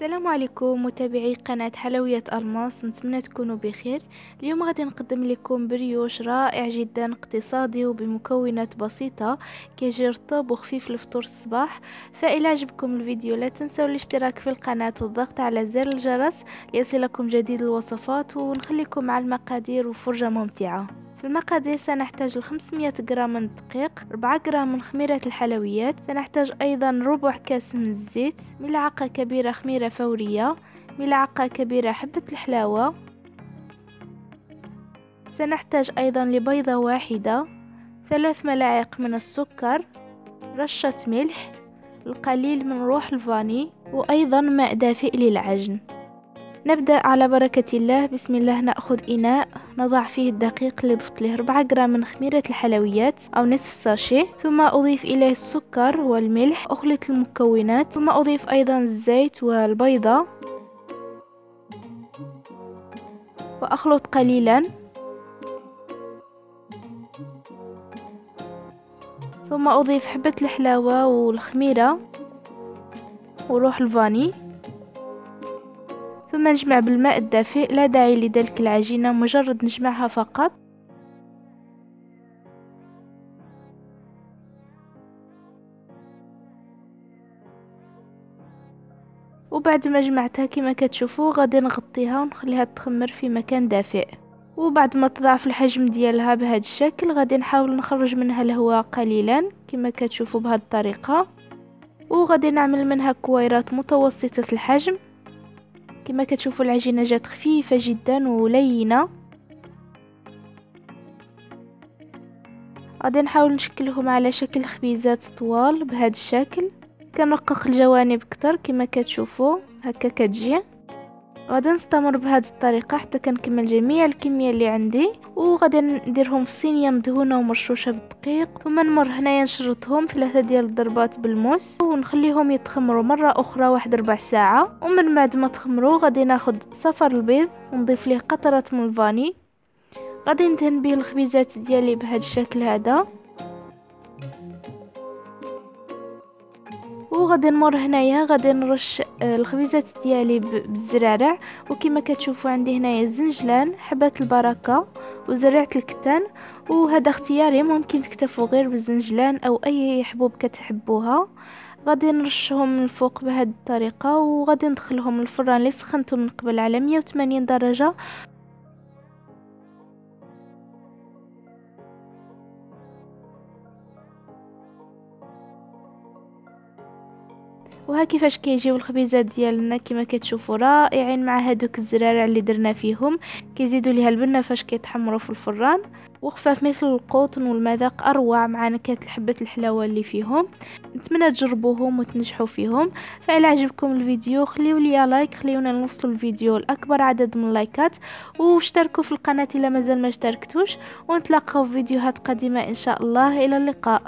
السلام عليكم متابعي قناة حلويات الماس، نتمنى تكونوا بخير. اليوم غادي نقدم لكم بريوش رائع جدا اقتصادي وبمكونات بسيطة كيجي رطب وخفيف لفطور الصباح. فإلى عجبكم الفيديو لا تنسوا الاشتراك في القناة والضغط على زر الجرس ليصلكم جديد الوصفات، ونخليكم مع المقادير وفرجة ممتعة. في المقادير سنحتاج 500 غرام من الدقيق، 4 غرام من خميرة الحلويات، سنحتاج أيضا ربع كاس من الزيت، ملعقة كبيرة خميرة فورية، ملعقة كبيرة حبة الحلاوة، سنحتاج أيضا لبيضة واحدة، 3 ملاعق من السكر، رشة ملح، القليل من روح الفاني، وأيضا ماء دافئ للعجن. نبدأ على بركة الله. بسم الله. نأخذ إناء نضع فيه الدقيق اللي ضفت له 4 غرام من خميرة الحلويات أو نصف ساشي، ثم أضيف إليه السكر والملح، أخلط المكونات، ثم أضيف أيضا الزيت والبيضة وأخلط قليلا، ثم أضيف حبة الحلاوة والخميرة وروح الفاني، ثم نجمع بالماء الدافئ. لا داعي لدلك العجينة، مجرد نجمعها فقط. وبعد ما جمعتها كما كتشوفوا غادي نغطيها ونخليها تخمر في مكان دافئ. وبعد ما تضاعف الحجم ديالها بهذا الشكل غادي نحاول نخرج منها الهواء قليلا كما كتشوفوا بهذه الطريقة، وغادي نعمل منها كويرات متوسطة الحجم. كما كتشوفوا العجينة جات خفيفة جدا ولينة. غادي نحاول نشكلهم على شكل خبيزات طوال بهذا الشكل. كنرقق الجوانب اكثر كما كتشوفوا هكا كتجي. غادي نستمر بهذه الطريقه حتى كنكمل جميع الكميه اللي عندي، وغادي نديرهم في صينيه مدهونه ومرشوشه بالدقيق، ثم نمر هنايا نشرطهم 3 ديال الضربات بالموس ونخليهم يتخمروا مره اخرى واحد ربع ساعه. ومن بعد ما تخمروا غادي ناخذ صفر البيض ونضيف ليه قطره من الفاني. غادي ندهن به الخبيزات ديالي بهذا الشكل هذا، وغادي نمر هنايا غادي نرش الخبيزات ديالي بالزرارع. وكما كتشوفوا عندي هنايا الزنجلان، حبات البركه وزريعه الكتان، وهذا اختياري، ممكن تكتفوا غير بالزنجلان او اي حبوب كتحبوها. غادي نرشهم من الفوق بهذه الطريقه، وغادي ندخلهم الفران اللي سخنته من قبل على 180 درجه. وها كيفاش كيجيو الخبيزات ديالنا كما كتشوفوا رائعين مع هادوك الزرارع اللي درنا فيهم، كيزيدوا ليها البنه فاش كيتحمروا في الفران، وخفاف مثل القطن، والمذاق اروع مع نكهه الحبه الحلاوه اللي فيهم. نتمنى تجربوهم وتنجحوا فيهم. فإلا عجبكم الفيديو خليوا لي لايك، خليونا نوصل الفيديو لاكبر عدد من اللايكات، واشتركوا في القناه الا مازال ما اشتركتوش، ونتلاقاو في فيديوهات قادمه ان شاء الله. الى اللقاء.